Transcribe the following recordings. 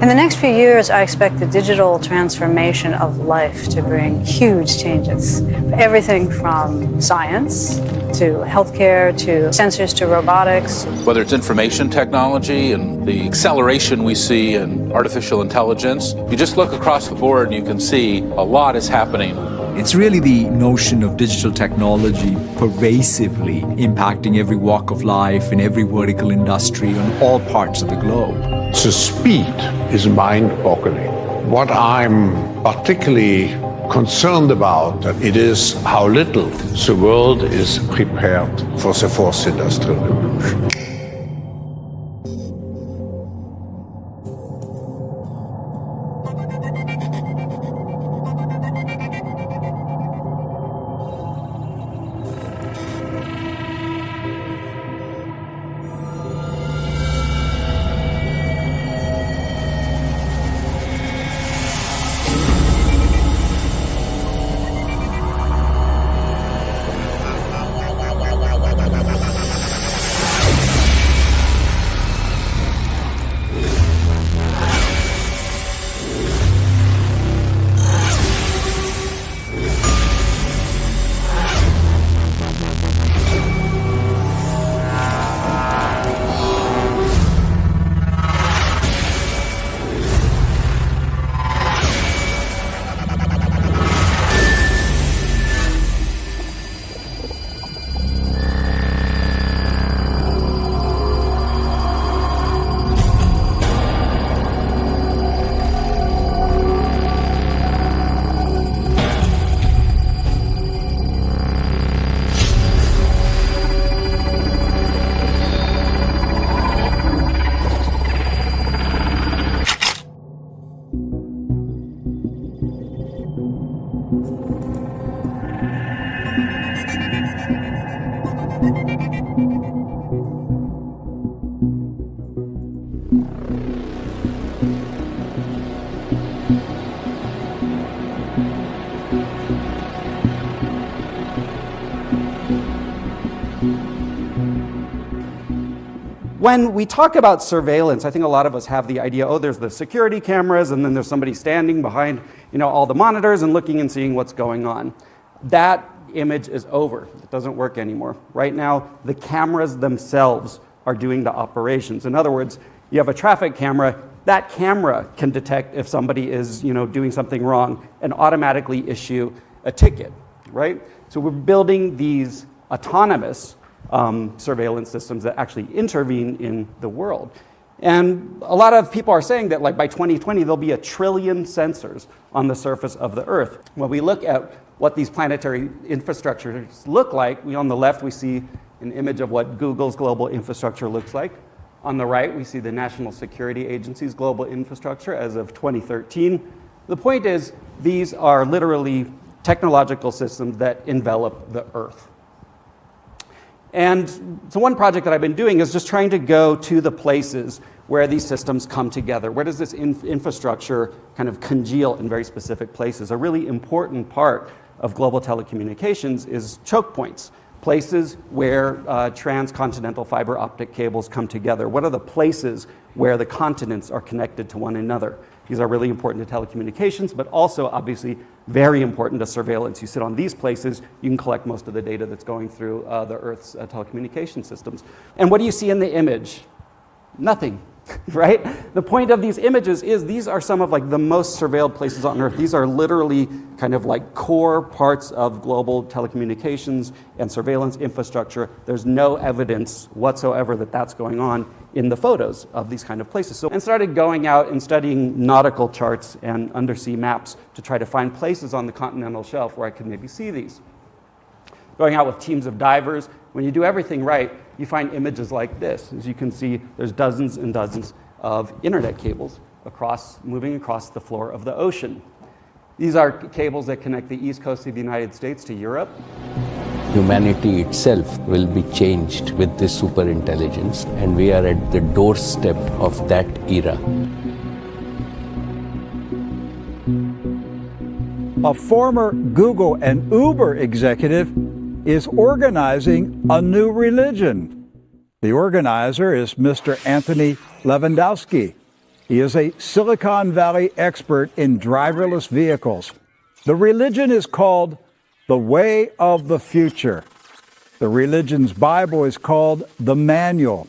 In the next few years, I expect the digital transformation of life to bring huge changes. Everything from science to healthcare to sensors to robotics. Whether it's information technology and the acceleration we see in artificial intelligence, you just look across the board and you can see a lot is happening. It's really the notion of digital technology pervasively impacting every walk of life in every vertical industry on all parts of the globe. The speed is mind-boggling. What I'm particularly concerned about it is how little the world is prepared for the fourth industrial revolution. When we talk about surveillance, I think a lot of us have the idea, oh, there's the security cameras, and then there's somebody standing behind, all the monitors and looking and seeing what's going on. That image is over. It doesn't work anymore. Right now, the cameras themselves are doing the operations. In other words, you have a traffic camera, that camera can detect if somebody is, doing something wrong and automatically issue a ticket, right? So we're building these autonomous surveillance systems that actually intervene in the world. And a lot of people are saying that by 2020, there'll be 1 trillion sensors on the surface of the Earth. When we look at what these planetary infrastructures look like, on the left, we see an image of what Google's global infrastructure looks like. On the right, we see the National Security Agency's global infrastructure as of 2013. The point is, these are literally technological systems that envelop the Earth. And so one project that I've been doing is just trying to go to the places where these systems come together. Where does this infrastructure kind of congeal in very specific places? A really important part of global telecommunications is choke points, places where transcontinental fiber optic cables come together. What are the places where the continents are connected to one another? These are really important to telecommunications, but also obviously very important to surveillance. You sit on these places, you can collect most of the data that's going through the Earth's telecommunication systems. And what do you see in the image? Nothing, right? The point of these images is these are some of the most surveilled places on Earth. These are literally kind of core parts of global telecommunications and surveillance infrastructure. There's no evidence whatsoever that that's going on in the photos of these kind of places. And started going out and studying nautical charts and undersea maps to try to find places on the continental shelf where I could maybe see these. Going out with teams of divers, when you do everything right, you find images like this. As you can see, there's dozens and dozens of internet cables moving across the floor of the ocean. These are cables that connect the east coast of the United States to Europe. Humanity itself will be changed with this superintelligence, and we are at the doorstep of that era. A former Google and Uber executive is organizing a new religion. The organizer is Mr. Anthony Lewandowski. He is a Silicon Valley expert in driverless vehicles. The religion is called the Way of the Future. The religion's Bible is called the Manual.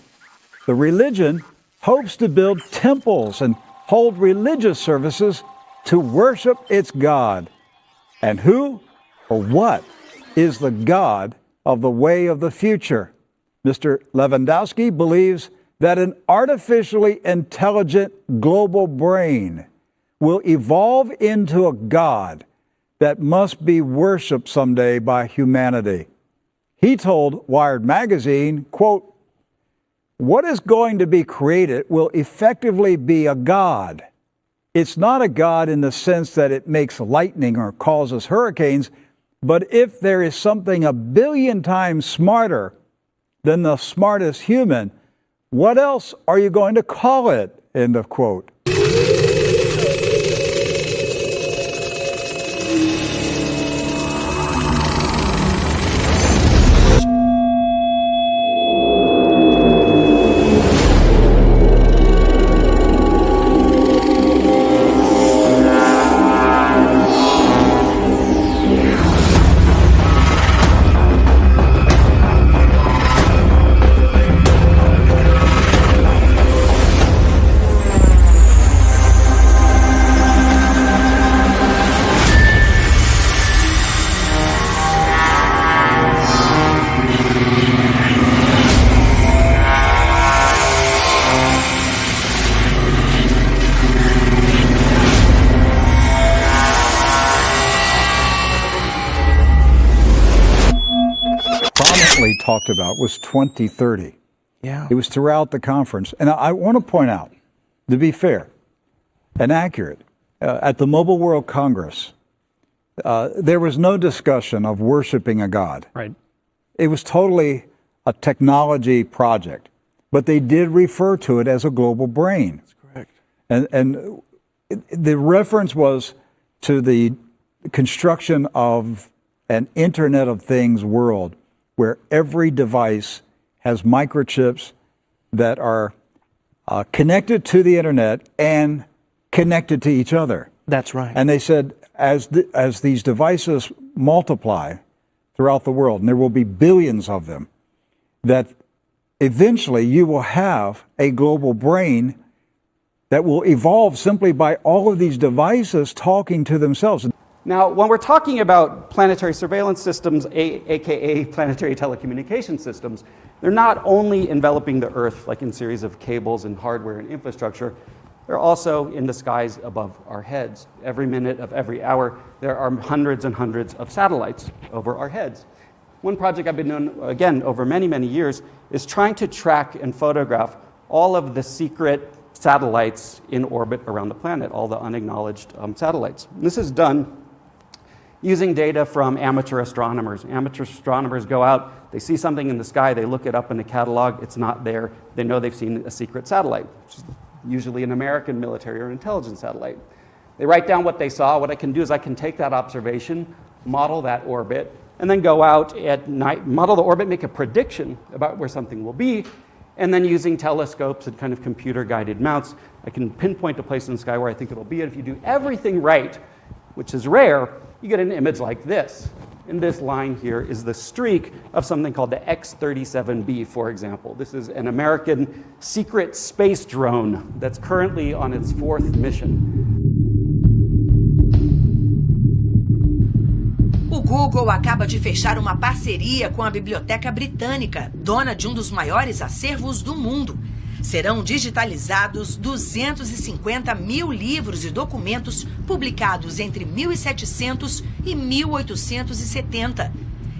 The religion hopes to build temples and hold religious services to worship its God. And who or what is the God of the Way of the Future? Mr. Lewandowski believes that an artificially intelligent global brain will evolve into a God that must be worshiped someday by humanity. He told Wired magazine, quote, "What is going to be created will effectively be a God. It's not a God in the sense that it makes lightning or causes hurricanes, but if there is something 1 billion times smarter than the smartest human, what else are you going to call it?" End of quote. Talked about was 2030. Yeah. It was throughout the conference. And I want to point out, to be fair and accurate, at the Mobile World Congress, there was no discussion of worshiping a God. Right. It was totally a technology project, but they did refer to it as a global brain. That's correct. And the reference was to the construction of an Internet of Things world, where every device has microchips that are connected to the internet and connected to each other. That's right. And they said, as these devices multiply throughout the world, and there will be billions of them, that eventually you will have a global brain that will evolve simply by all of these devices talking to themselves. Now, when we're talking about planetary surveillance systems, aka planetary telecommunication systems, they're not only enveloping the Earth like in series of cables and hardware and infrastructure, they're also in the skies above our heads. Every minute of every hour, there are hundreds and hundreds of satellites over our heads. One project I've been doing, again, over many, many years, is trying to track and photograph all of the secret satellites in orbit around the planet, all the unacknowledged satellites. And this is done using data from amateur astronomers. Amateur astronomers go out, they see something in the sky, they look it up in a catalog, it's not there, they know they've seen a secret satellite, which is usually an American military or intelligence satellite. They write down what they saw. What I can do is I can take that observation, model that orbit, and then go out at night, model the orbit, make a prediction about where something will be, and then using telescopes and kind of computer-guided mounts, I can pinpoint a place in the sky where I think it'll be, and if you do everything right, which is rare, you get an image like this. And this line here is the streak of something called the X-37B, for example. This is an American secret space drone that's currently on its 4th mission. O Google acaba de fechar uma parceria com a Biblioteca Britânica, dona de um dos maiores acervos do mundo. Serão digitalizados 250 mil livros e documentos publicados entre 1700 e 1870.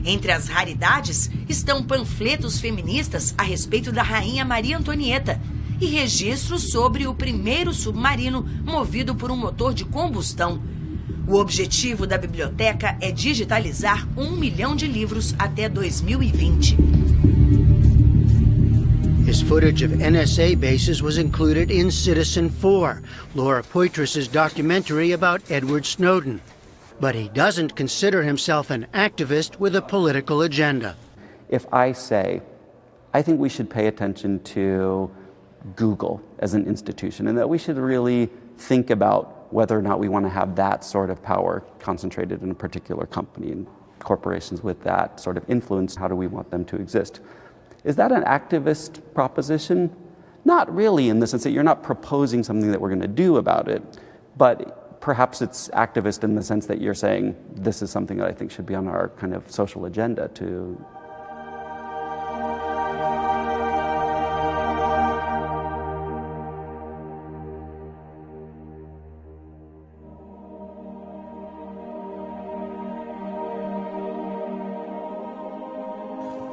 Entre as raridades estão panfletos feministas a respeito da Rainha Maria Antonieta e registros sobre o primeiro submarino movido por um motor de combustão. O objetivo da biblioteca é digitalizar 1 milhão de livros até 2020. His footage of NSA bases was included in Citizen4, Laura Poitras's documentary about Edward Snowden. But he doesn't consider himself an activist with a political agenda. If I say, I think we should pay attention to Google as an institution, and that we should really think about whether or not we want to have that sort of power concentrated in a particular company, and corporations with that sort of influence, how do we want them to exist? Is that an activist proposition? Not really, in the sense that you're not proposing something that we're going to do about it, but perhaps it's activist in the sense that you're saying, this is something that I think should be on our kind of social agenda to.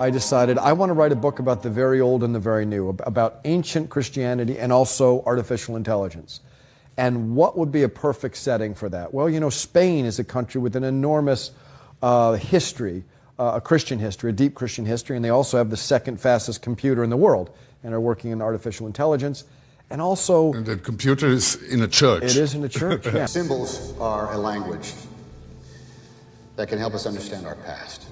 I decided I want to write a book about the very old and the very new, about ancient Christianity and also artificial intelligence. And what would be a perfect setting for that? Well, you know, Spain is a country with an enormous history, a Christian history, a deep Christian history, and they also have the second fastest computer in the world and are working in artificial intelligence. And also... And the computer is in a church. It is in a church, yeah. Symbols are a language that can help us understand our past.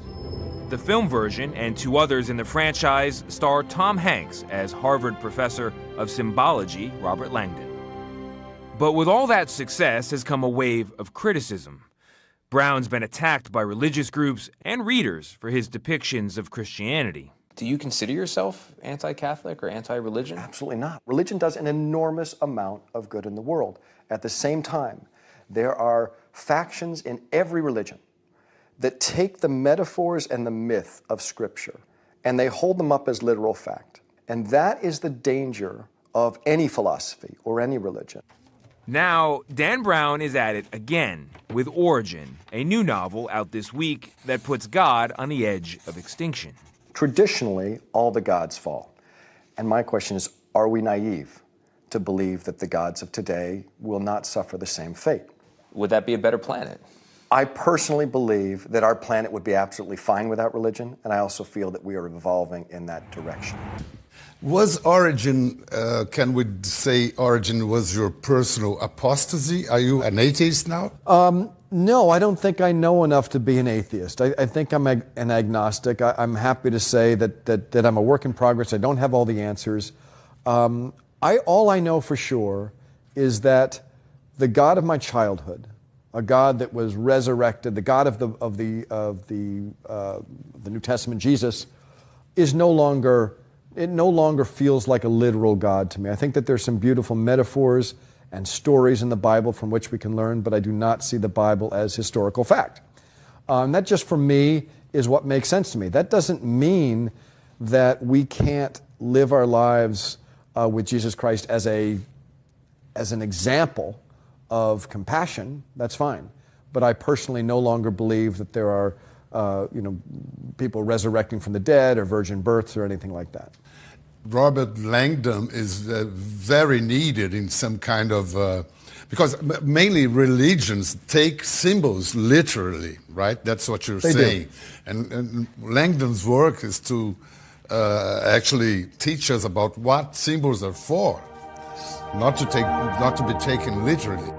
The film version and 2 others in the franchise star Tom Hanks as Harvard professor of symbology Robert Langdon. But with all that success has come a wave of criticism. Brown's been attacked by religious groups and readers for his depictions of Christianity. Do you consider yourself anti-Catholic or anti-religion? Absolutely not. Religion does an enormous amount of good in the world. At the same time, there are factions in every religion that take the metaphors and the myth of Scripture and they hold them up as literal fact. And that is the danger of any philosophy or any religion. Now, Dan Brown is at it again with Origin, a new novel out this week that puts God on the edge of extinction. Traditionally, all the gods fall. And my question is, are we naive to believe that the gods of today will not suffer the same fate? Would that be a better planet? I personally believe that our planet would be absolutely fine without religion, and I also feel that we are evolving in that direction. Was Origin, can we say Origin was your personal apostasy? Are you an atheist now? No, I don't think I know enough to be an atheist. I think I'm an agnostic. I'm happy to say that I'm a work in progress. I don't have all the answers. All I know for sure is that the God of my childhood, a God that was resurrected, the God of the New Testament, Jesus, is no longer feels like a literal God to me. I think that there's some beautiful metaphors and stories in the Bible from which we can learn, but I do not see the Bible as historical fact. That just for me is what makes sense to me. That doesn't mean that we can't live our lives with Jesus Christ as an example of compassion. That's fine. But I personally no longer believe that there are people resurrecting from the dead or virgin births or anything like that. Robert Langdon is very needed in some kind of, because mainly religions take symbols literally, right? That's what you're saying. And Langdon's work is to actually teach us about what symbols are for, not to be taken literally.